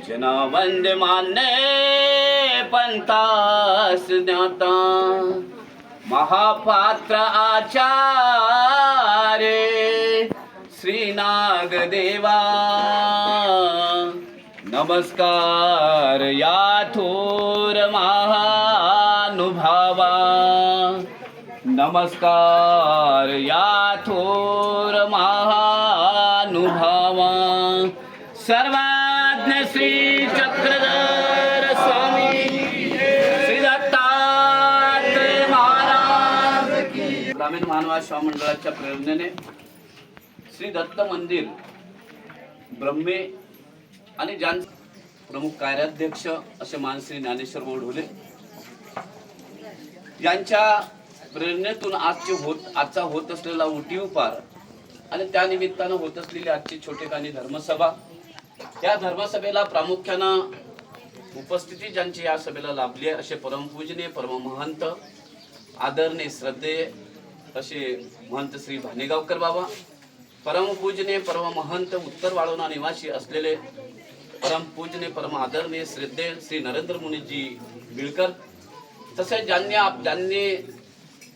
जना वंदे मान्य पंथास ज्ञाता महापात्र आचार्य श्री नागदेवा नमस्कार या थोर महानुभावा नमस्कार या थोर महानुभावा सर्वज्ञ श्री चक्रधर स्वामी श्री दत्तात्रेय महाराज की ग्रामीण मानवाश्रम मंडळाच्या प्रेरणेने श्री दत्त मंदिर ब्रह्मे आणि प्रमुख कार्याध्यक्ष असे मानश्री ज्ञानेश्वर बोढोले यांच्या प्रेरणेतून आजचा होत असलेला उटीव पार आणि त्या निमित्तानं होत असलेली आजची छोटेखानी धर्मसभा, या धर्मसभेला प्रामुख्यानं उपस्थिती ज्यांची या सभेला लाभली आहे असे परमपूजनीय परममहंत आदरणीय श्रद्धेय असे महंत श्री भानेगावकर बाबा, परमपूजनीय परममहंत उत्तर वाळोना निवासी असलेले परमपूजनीय परम आदरणीय श्रद्धेय श्री नरेंद्र मुनीजी बिळकर, तसेच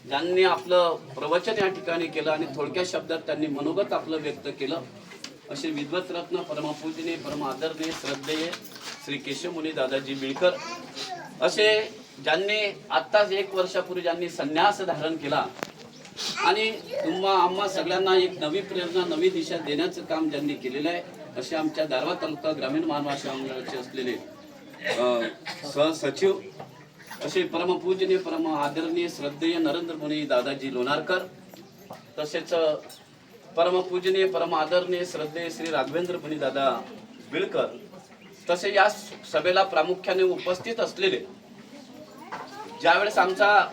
ज्यांनी आपलं प्रवचन या ठिकाणी केलं आणि थोडक्या शब्दात त्यांनी मनोगत आपलं व्यक्त केलं असे विद्वत रत्न परमपूजनीय परम आदरणीय श्रद्धेय श्री केशव मुनी दादाजी बिळकर, असे ज्यांनी आत्ताच 1 वर्षापूर्वी ज्यांनी संन्यास धारण केला आणि आम्हा सगळ्यांना एक नवी प्रेरणा नवी दिशा देण्याचं काम ज्यांनी केलेलं आहे असे आमच्या दारवा तालुका ग्रामीण मानवाश्रम मंडळाचे असलेले सहसचिव असे परमपूजनीय परम आदरणीय श्रद्धेय नरेंद्र मुनी दादाजी लोणारकर, तसेच परमपूजनीय परम आदरणीय श्रद्धेय श्री राघवेंद्र मुनी दादा बिळकर, तसे या सभेला प्रामुख्याने उपस्थित असलेले ज्यावेळेस आमचा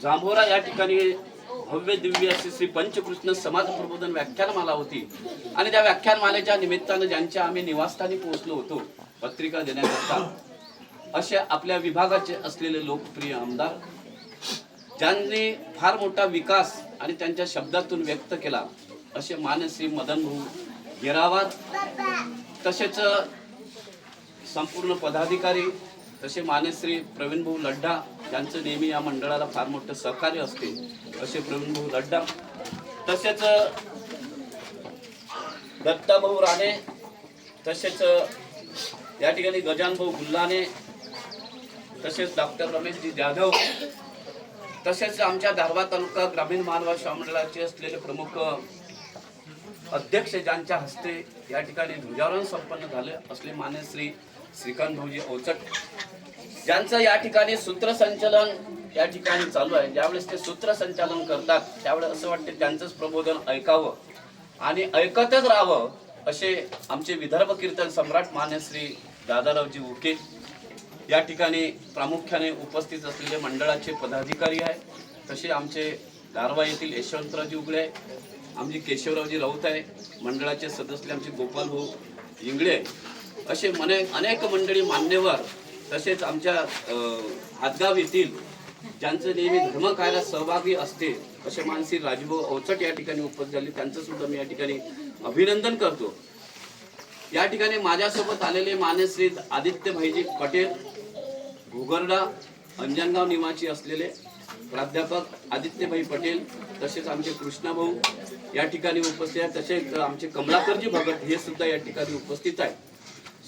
जांभोरा या ठिकाणी भव्य दिव्य अशी श्री पंचकृष्ण समाज प्रबोधन व्याख्यानमाला होती आणि त्या व्याख्यानमालेच्या निमित्तानं ज्यांच्या आम्ही निवासस्थानी पोहोचलो होतो पत्रिका देण्याकरता असे आपल्या विभागाचे असलेले लोकप्रिय आमदार ज्यांनी फार मोठा विकास आणि त्यांच्या शब्दातून व्यक्त केला असे मान्य श्री मदन भाऊ गिरावार, तसेच संपूर्ण पदाधिकारी तसे मान्य श्री प्रवीण भाऊ लड्डा, ज्यांचं नेहमी या मंडळाला फार मोठं सहकार्य असते असे प्रवीण भाऊ लड्डा, तसेच दत्ता भाऊ राणे, तसेच या ठिकाणी गजान भाऊ गुल्लाने, तसेच डॉक्टर रमेशजी जाधव, तसेच आमच्या दारवा तालुका ग्रामीण मानवाश्रम मंडळाचे असलेले प्रमुख अध्यक्ष ज्यांच्या हस्ते या ठिकाणी ध्वजारोहण संपन्न झाले असले मान्य श्री श्रीकांत भाऊजी अवचट, ज्यांचं या ठिकाणी सूत्रसंचालन या ठिकाणी चालू आहे. ज्यावेळेस ते सूत्रसंचालन करतात त्यावेळेस असं वाटते त्यांचंच प्रबोधन ऐकावं आणि ऐकतच राहावं असे आमचे विदर्भ कीर्तन सम्राट मान्य श्री दादारावजी उके या ठिकाणी प्रामुख्याने उपस्थित असलेले मंडळाचे पदाधिकारी आहे. तसे आमचे दारवा येथील यशवंतरावजी उगळे आहे, आमचे केशवरावजी राऊत आहे, मंडळाचे सदस्य आमचे गोपाल भाऊ इंगळे, असे अनेक मंडळी मान्यवर, तसेच आमच्या हातगाव येथील ज्यांचं नेहमी धर्मकार्यात सहभागी असते असे मानसी राजभाऊ अवचट या ठिकाणी उपस्थित झाले, त्यांचं सुद्धा मी या ठिकाणी अभिनंदन करतो. या ठिकाणी माझ्यासोबत आलेले मान्य श्री आदित्य भाईजी पटेल घुगर्डा अंजनगाव निवासी असलेले प्राध्यापक आदित्यभाई पटेल, तसेच आमचे कृष्णाभाऊ या ठिकाणी उपस्थित आहेत, तसेच आमचे कमलाकरजी भगत हे सुद्धा या ठिकाणी उपस्थित आहेत.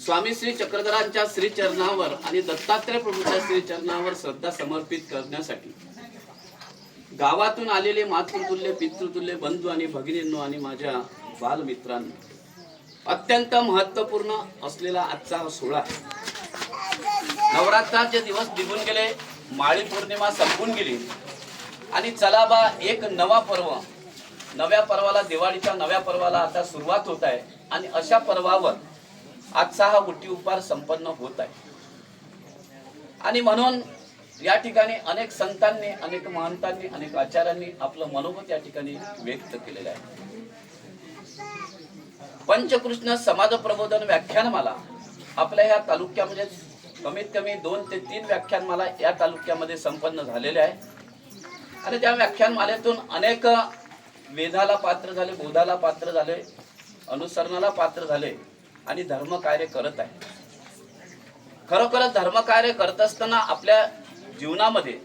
स्वामी श्री चक्रधरांच्या श्री चरणावर आणि दत्तात्रय प्रभूच्या श्री चरणावर श्रद्धा समर्पित करण्यासाठी गावातून आलेले मातृतुल्य पितृतुल्य बंधू आणि भगिनींनो आणि माझ्या बालमित्रांनो, अत्यंत महत्वपूर्ण असलेला आजचा हा सोहळा, नवरात्राचे दिवस निघून गेले, माळी पौर्णिमा संपून गेली आणि चला बा एक नवा पर्व, नव्या पर्वाला, दिवाळीच्या नव्या पर्वाला आता सुरुवात होत आहे आणि अशा पर्वावर आजचा हा उटी उपार संपन्न होत आहे. आणि म्हणून या ठिकाणी अनेक संतांनी, अनेक महंतांनी, अनेक आचार्यांनी आपलं मनोगत या ठिकाणी व्यक्त केलेलं आहे. पंचकृष्ण समाज प्रबोधन व्याख्यानमाला आपल्या या तालुक्यामध्ये कमीत कमी 2 ते 3 व्याख्यानमाला या तालुक्यामध्ये संपन्न झालेले आहे आणि त्या व्याख्यानमालेतून अनेक वेदाला पात्र झाले, बोधाला पात्र झाले, अनुसरणाला पात्र झाले आणि धर्म कार्य करत आहे. खरोखरच धर्म कार्य करत असताना आपल्या जीवनामध्ये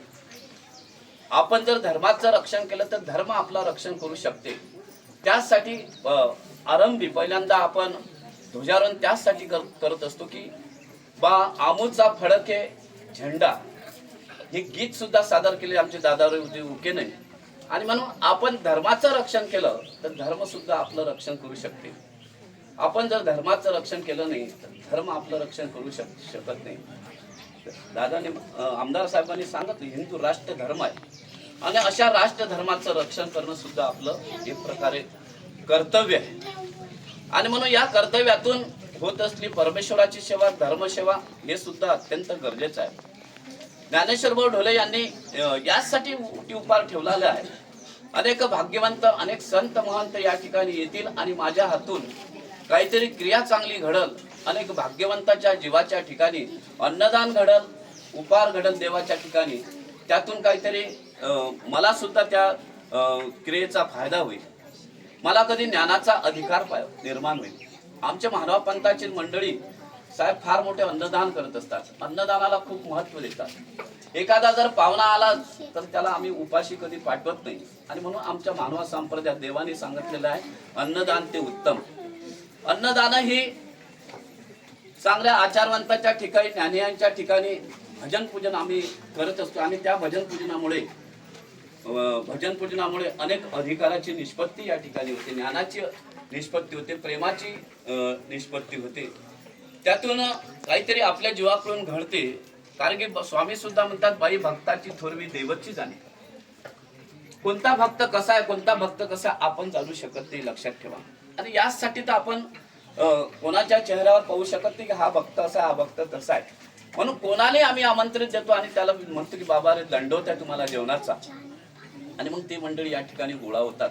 आपण जर धर्माचं रक्षण केलं तर धर्म आपलं रक्षण करू शकते. त्यासाठी आरंभी पहिल्यांदा आपण ध्वजारोहण त्यासाठी करत असतो की बा आमूचा फडके झेंडा हे गीत सुद्धा सादर केले आमचे दादाराव उकेने. आणि म्हणून आपण धर्माचं रक्षण केलं तर धर्म सुद्धा आपलं रक्षण करू शकते. आपण जर धर्माचं रक्षण केलं नाही तर धर्म आपलं रक्षण करू शकत नाही. दादाने आमदार साहेबांनी सांगितलं हिंदू राष्ट्र धर्म आहे आणि अशा राष्ट्र धर्माचं रक्षण करणं सुद्धा आपलं एक प्रकारे कर्तव्य आहे. आणि म्हणून या कर्तव्यातून होत असली परमेश्वराची सेवा धर्मसेवा हे सुद्धा अत्यंत गरजेचं आहे. ज्ञानेश्वर ढोले यांनी यासाठी उपाय ठेवलेला आहे. अनेक भाग्यवंत अनेक संत महंत या ठिकाणी येतील आणि माझ्या हातून काहीतरी क्रिया चांगली घडल. अनेक भाग्यवंताच्या जीवाच्या ठिकाणी अन्नदान घडल, उपहार घडल देवाच्या ठिकाणी. त्यातून काहीतरी मला सुद्धा त्या क्रियेचा फायदा होईल. मला कधी ज्ञानाचा अधिकार निर्माण होईल. आमच्या मानव पंथाची मंडळी साहेब फार मोठे अन्नदान करत असतात. अन्नदानाला खूप महत्त्व देतात. एखादा जर पाहुणा आला तर त्याला आम्ही उपाशी कधी पाठवत नाही. आणि म्हणून आमच्या मानव संप्रदायात देवाने सांगितलेलं आहे अन्नदान ते उत्तम. अन्नदान ही चांगल्या आचारवंताच्या ठिकाणी ज्ञानियांच्या ठिकाणी भजन पूजन आम्ही करत असतो. आणि त्या भजन पूजनामुळे अनेक अधिकाराची निष्पत्ती या ठिकाणी होते, ज्ञानाची निष्पत्ती होते, प्रेमाची निष्पत्ती होते. त्यातून काहीतरी आपल्या जीवाकडून घडते. कारण की स्वामी सुद्धा म्हणतात बाई भक्ताची थोरवी देवची जाणे. कोणता भक्त कसा आहे कोणता भक्त कसा आपण जाणू शकत नाही, लक्षात ठेवा. आणि यासाठी तर आपण कोणाच्या चेहऱ्यावर पाहू शकत नाही की हा भक्त असा हा भक्त तसा आहे. म्हणून कोणाने आम्ही आमंत्रित देतो आणि त्याला म्हणतो की बाबा रे दंडवत आहे तुम्हाला जेवणाचा. आणि मग ती मंडळी या ठिकाणी गोळा होतात.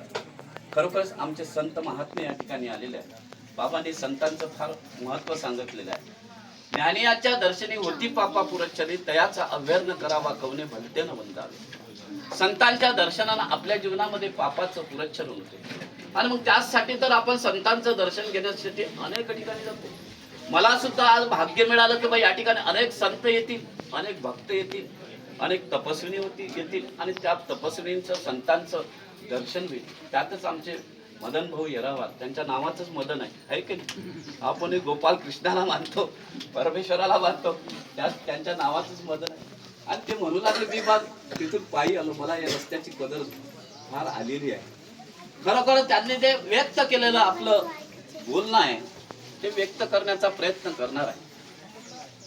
खरोखरच आमचे संत महात्मे या ठिकाणी आलेले आहेत. बाबांनी संतांचं फार महत्व सांगितलेलं आहे. ज्ञानियाच्या दर्शनी होती पापा पुरच्छरी तयाचा अभ्यर्न करावा कवने भलतेनं वंदावे. संतांच्या दर्शनानं आपल्या जीवनामध्ये पापाचं पुरच्छन होते. आणि मग त्यासाठी तर आपण संतांचं दर्शन घेण्यासाठी अनेक ठिकाणी जातो. मला सुद्धा आज भाग्य मिळालं की बाई या ठिकाणी अनेक संत येतील, अनेक भक्त येतील, अनेक तपस्विनी येतील आणि त्या तपस्विनींचं संतांचं दर्शन होईल. त्यातच आमचे मदन भाऊ येरावार त्यांच्या नावाचंच मदन आहे की नाही. आपण गोपाल कृष्णाला मानतो, परमेश्वराला मानतो, त्यांच्या नावाचंच मदन आहे. आणि ते म्हणू लागले मी बाग तिथून पायी आलो, मला या रस्त्याची कदर फार आलेली आहे. खरोखर त्यांनी जे व्यक्त केलेलं आपलं बोलणं आहे ते व्यक्त करण्याचा प्रयत्न करणार आहे.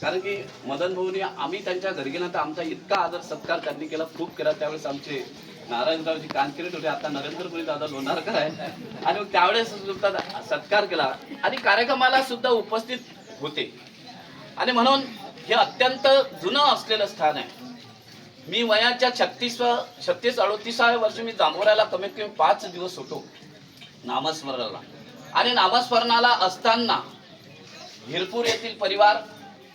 कारण की मदन भाऊनी आम्ही त्यांच्या घरी गेला तर आमचा इतका आदर सत्कार त्यांनी केला, खूप केला. त्यावेळेस आमचे नारायणरावजी कानकिरेट होते, आता नरेंद्रपुरी दादा लोणारकर आहे. आणि त्यावेळेस सुद्धा सत्कार केला आणि कार्यक्रमाला सुद्धा उपस्थित होते. आणि म्हणून हे अत्यंत जुनं असलेलं स्थान आहे. मी वयाच्या 36-38व्या वर्षी मी जांभोऱ्याला कमीत कमी 5 दिवस होतो नामस्मरणाला. आणि नामस्मरणाला असताना हिरपूर येथील परिवार,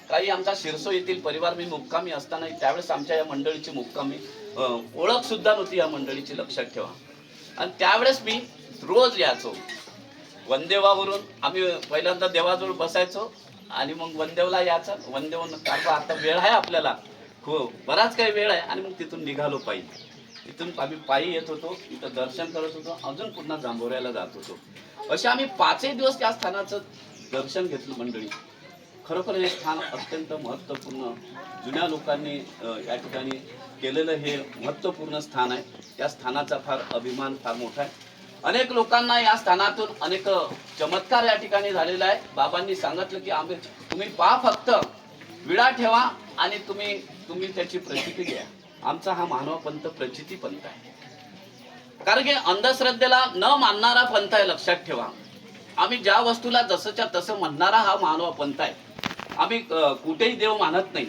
काही आमचा शिरसो येथील परिवार मी मुक्कामी असताना त्यावेळेस आमच्या या मंडळीची मुक्कामी ओळख सुद्धा नव्हती या मंडळीची, लक्षात ठेवा. आणि त्यावेळेस मी रोज यायचो वनदेवावरून. आम्ही पहिल्यांदा देवाजवळ बसायचो आणि मग वनदेवला यायचं. वनदेव काढवा आता वेळ आहे आपल्याला, हो बराच काही वेळ आहे. आणि मग तिथून निघालो पायी. तिथून आम्ही पायी येत होतो, इथं दर्शन करत होतो, अजून पुन्हा जांभोऱ्याला जात होतो. असे आम्ही 5 दिवस त्या स्थानाचं दर्शन घेतलं मंडळी. खरोखर हे स्थान अत्यंत महत्त्वपूर्ण, जुन्या लोकांनी या ठिकाणी केलेलं हे महत्त्वपूर्ण स्थान आहे. त्या स्थानाचा फार अभिमान फार मोठा आहे. अनेक लोकांना या स्थानातून अनेक चमत्कार या ठिकाणी झालेला आहे. बाबांनी सांगितलं की तुम्ही पहा फक्त विडा ठेवा आणि तुम्ही त्याची प्रचिती घ्या. आमचा हा मानव पंथ प्रचिती पंथ आहे. कारण की अंधश्रद्धेला न मानणारा पंथ आहे, लक्षात ठेवा. आम्ही ज्या वस्तूला जसंच्या तसं म्हणणारा हा मानव पंथ आहे. आम्ही कुठेही देव मानत नाही.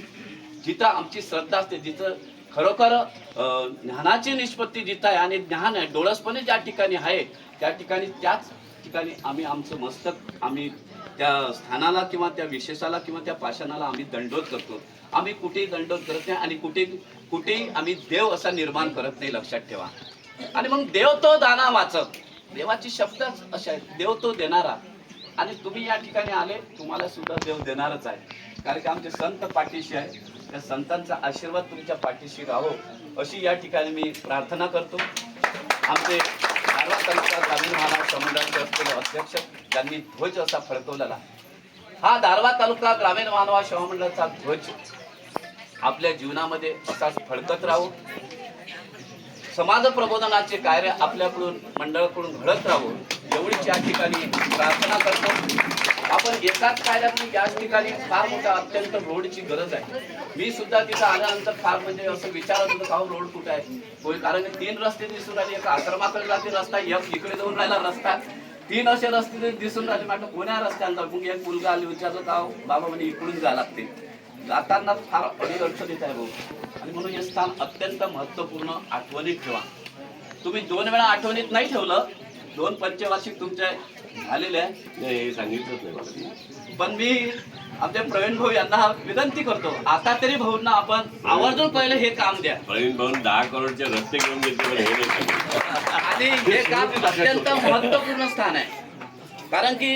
जिथं आमची श्रद्धा असते, जिथं खरोखर ज्ञानाची निष्पत्ती जिथं आहे आणि ज्ञान आहे डोळसपणे ज्या ठिकाणी आहे त्याच ठिकाणी आम्ही आमचं मस्तक आम्ही त्या स्थानाला किंवा त्या विशेषाला किंवा त्या पाषाणाला आम्ही दंडोत करतो. आम्ही कुठेही दंडोत करत नाही आणि कुठेही आम्ही देव असा निर्माण करत नाही, लक्षात ठेवा. आणि मग देव तो दाना वाचक, देवाची शब्दच अशा आहेत. देव तो देणारा, आणि तुम्ही या ठिकाणी आले, तुम्हाला सुद्धा देव देणारच आहे, कारण की आमचे संत पाठीशी आहे. त्या संतांचा आशीर्वाद तुमच्या पाठीशी राहो अशी या ठिकाणी मी प्रार्थना करतो. आमचे दारव्हा तालुका ग्रामीण महाराष्ट्र मंडळाचे असलेले अध्यक्ष ज्यांनी ध्वज असा फडकवलेला, हा दारव्हा तालुका ग्रामीण मानवा सेवा मंडळाचा ध्वज आपल्या जीवनामध्ये असाच फडकत राहू. समाज प्रबोधनाचे कार्य आपल्याकडून मंडळाकडून घडत राहू एवढीच या ठिकाणी प्रार्थना करतो. आपण एकाच कार्यातून याच ठिकाणी फार मोठा अत्यंत रोडची गरज आहे. मी सुद्धा तिथं आल्यानंतर फार म्हणजे असं विचारत होतो का रोड कुठे आहे, कारण की 3 रस्ते दिसून राहिले. एक आश्रमाकडे जाते रस्ता, एक इकडे जाऊन राहिला रस्ता, 3 असे रस्ते दिसून राहिले. म्हटलं कोण्या रस्त्याला, मग एक मुलगा आली, विचारलं का बाबा म्हणजे इकडून जायला लागते. जाताना फार अडचण येत आहे भाऊ, आणि म्हणून हे स्थान अत्यंत महत्त्वपूर्ण आठवणीत ठेवा. तुम्ही 2 वेळा आठवणीत नाही ठेवलं, 2 पंचवार्षिक तुमच्या झालेले आहे, सांगितलंच नाही मला. पण मी आमच्या प्रवीण भाऊ यांना विनंती करतो, आता तरी भाऊंना आपण आवर्जून पहिले हे काम द्या. प्रवीण भाऊ 10 करोडचे रस्ते घेऊन घेतले, पण हे नाही सांगितलं. आणि हे काम अत्यंत महत्त्वपूर्ण स्थान आहे, कारण की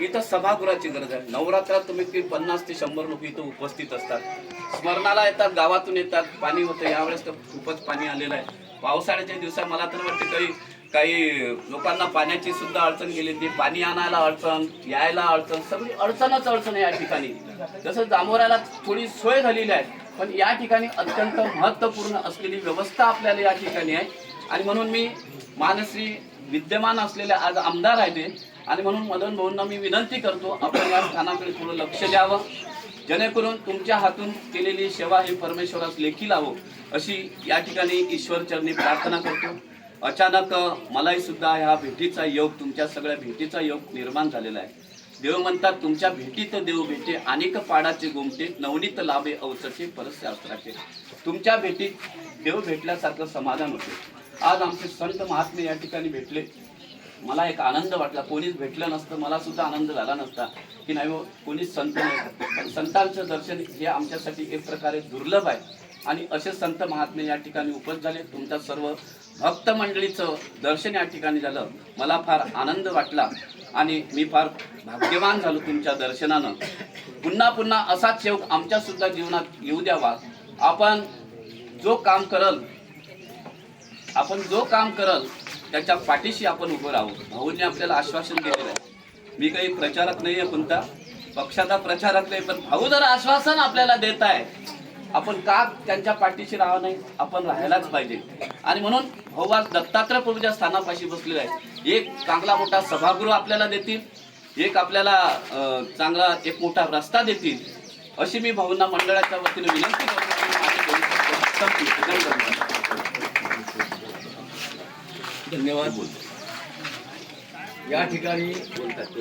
इथं सभागृहाची गरज आहे. नवरात्रात तुम्ही 50 ते 100 लोक इथं उपस्थित असतात, स्मरणाला येतात, गावातून येतात. पाणी होतं, यावेळेस तर खूपच पाणी आलेलं आहे. पावसाळ्याच्या दिवसात मला तर वाटतं काही लोकांना पाण्याची सुद्धा अडचण गेली. ती पाणी आणायला अडचण, यायला अडचण, सगळी अडचणच अडचण आहे या ठिकाणी. जसं जांभोऱ्याला थोडी सोय झालेली आहे, पण या ठिकाणी अत्यंत महत्त्वपूर्ण असलेली व्यवस्था आपल्याला या ठिकाणी आहे. आणि म्हणून मी मानश्री विद्यमान असलेले आज आमदार आहे ते, आणि म्हणून मदन भाऊंना मी विनंती करतो, आपण या स्थानाकडे थोडं लक्ष द्यावं, जेणेकरून तुमच्या हातून केलेली सेवा ही परमेश्वरास लेखी लावो अशी या ठिकाणी ईश्वरचरणी प्रार्थना करतो. अचानक मलाही सुद्धा ह्या भेटीचा योग, तुमच्या सगळ्या भेटीचा योग निर्माण झालेला आहे. देव म्हणतात, तुमच्या भेटीत देव भेटे, अनेक पाडाचे गोमटे, नवनीत लाभे अवचटे परशास्त्राचे. तुमच्या भेटीत देव भेटल्यासारखं समाधान होते. आज आमचे संत महात्मे या ठिकाणी भेटले, मला एक आनंद वाटला. कोणीच भेटलं नसतं, मला सुद्धा आनंद झाला नसता की नाही कोणीच संत नाही. पण संतांचं दर्शन हे आमच्यासाठी एक प्रकारे दुर्लभ आहे, आणि असे संत महात्मे या ठिकाणी उपस्थित झाले. तुमच्या सर्व भक्त मंडळीचं दर्शन या ठिकाणी झालं, मला फार आनंद वाटला, आणि मी फार भाग्यवान झालो तुमच्या दर्शनानं. पुन्हा पुन्हा असाच योग आमच्या सुद्धा जीवनात येऊ द्यावा. आपण जो काम करल त्याच्या पाठीशी आपण उभं राहू. भाऊंनी आपल्याला आश्वासन दिलेलं आहे. मी काही प्रचारक नाही आहे, कोणता पक्षाचा प्रचारक नाही, पण भाऊ जर आश्वासन आपल्याला देत आहे, आपण का त्यांच्या पाठीशी राहावं नाही, आपण राहायलाच पाहिजे. आणि म्हणून भाऊ आज दत्तात्रय प्रभूच्या स्थानापाशी बसलेला आहे. एक चांगला मोठा सभागृह आपल्याला देतील, एक आपल्याला चांगला एक मोठा रस्ता देतील, अशी मी भाऊंना मंडळाच्या वतीने विनंती करतो. धन्यवाद. या ठिकाणी बोलतात.